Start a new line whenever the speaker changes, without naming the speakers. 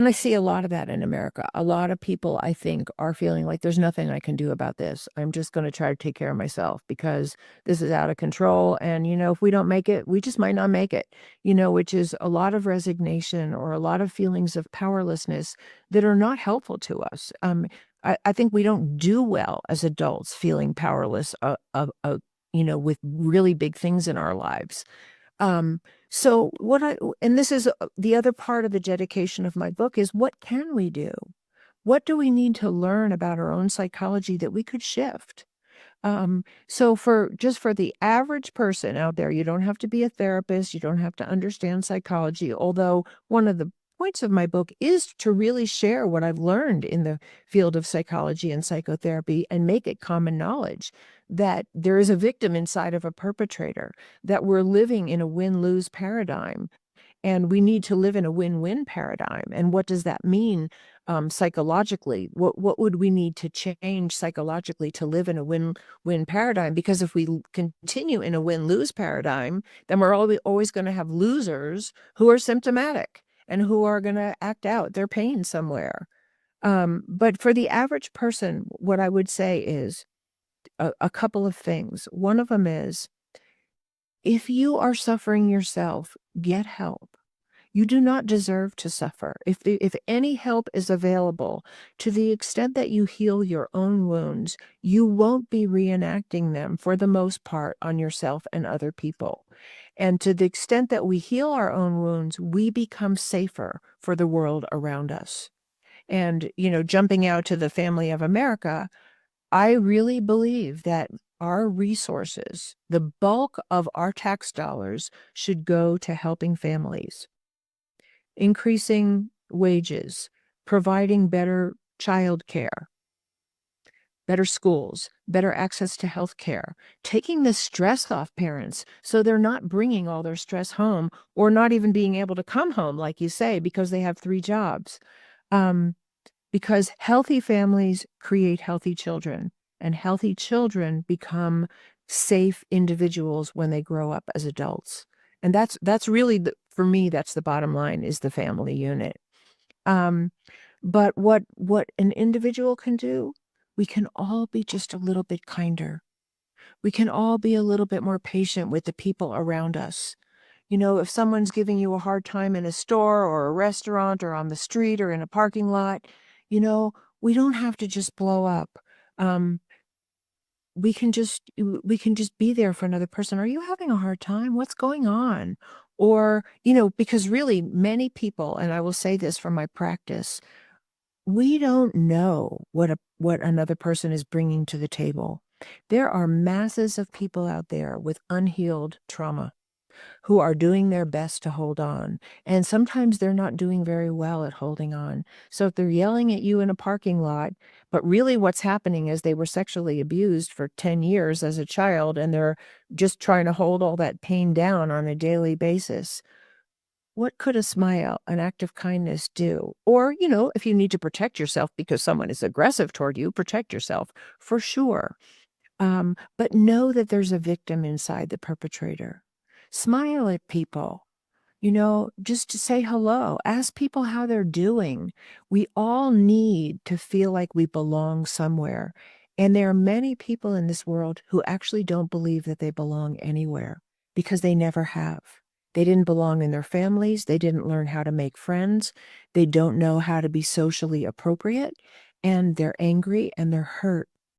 And I see a lot of that in America. A lot of people, I think, are feeling like there's nothing I can do about this. I'm just going to try to take care of myself because this is out of control. And, if we don't make it, we just might not make it, which is a lot of resignation or a lot of feelings of powerlessness that are not helpful to us. I think we don't do well as adults feeling powerless, with really big things in our lives. Um, so and this is the other part of the dedication of my book is what can we do? What do we need to learn about our own psychology that we could shift? So for the average person out there, you don't have to be a therapist, you don't have to understand psychology, although one of the points of my book is to really share what I've learned in the field of psychology and psychotherapy and make it common knowledge that there is a victim inside of a perpetrator, that we're living in a win-lose paradigm, and we need to live in a win-win paradigm. And what does that mean psychologically? What would we need to change psychologically to live in a win-win paradigm? Because if we continue in a win-lose paradigm, then we're always going to have losers who are symptomatic and who are going to act out their pain somewhere. But for the average person, what I would say is a couple of things. One of them is, if you are suffering yourself, get help. You do not deserve to suffer. If any help is available, to the extent that you heal your own wounds, you won't be reenacting them for the most part on yourself and other people. And to the extent that we heal our own wounds, we become safer for the world around us. And, jumping out to the family of America, I really believe that our resources, the bulk of our tax dollars, should go to helping families, increasing wages, providing better child care, better schools, better access to health care, taking the stress off parents so they're not bringing all their stress home or not even being able to come home, like you say, because they have 3 jobs. Because healthy families create healthy children, and healthy children become safe individuals when they grow up as adults. And that's really for me, that's the bottom line, is the family unit. But what an individual can do, we can all be just a little bit kinder. We can all be a little bit more patient with the people around us. If someone's giving you a hard time in a store or a restaurant or on the street or in a parking lot, you know, we don't have to just blow up. Um, we can just be there for another person. Are you having a hard time? What's going on? Or, because really many people, and I will say this from my practice, we don't know what another person is bringing to the table. There are masses of people out there with unhealed trauma who are doing their best to hold on. And sometimes they're not doing very well at holding on. So if they're yelling at you in a parking lot, but really what's happening is they were sexually abused for 10 years as a child, and they're just trying to hold all that pain down on a daily basis. What could a smile, an act of kindness do? Or, if you need to protect yourself because someone is aggressive toward you, protect yourself for sure. But know that there's a victim inside the perpetrator. Smile at people, just to say hello. Ask people how they're doing. We all need to feel like we belong somewhere. And there are many people in this world who actually don't believe that they belong anywhere because they never have. They didn't belong in their families. They didn't learn how to make friends. They don't know how to be socially appropriate. And they're angry and they're hurt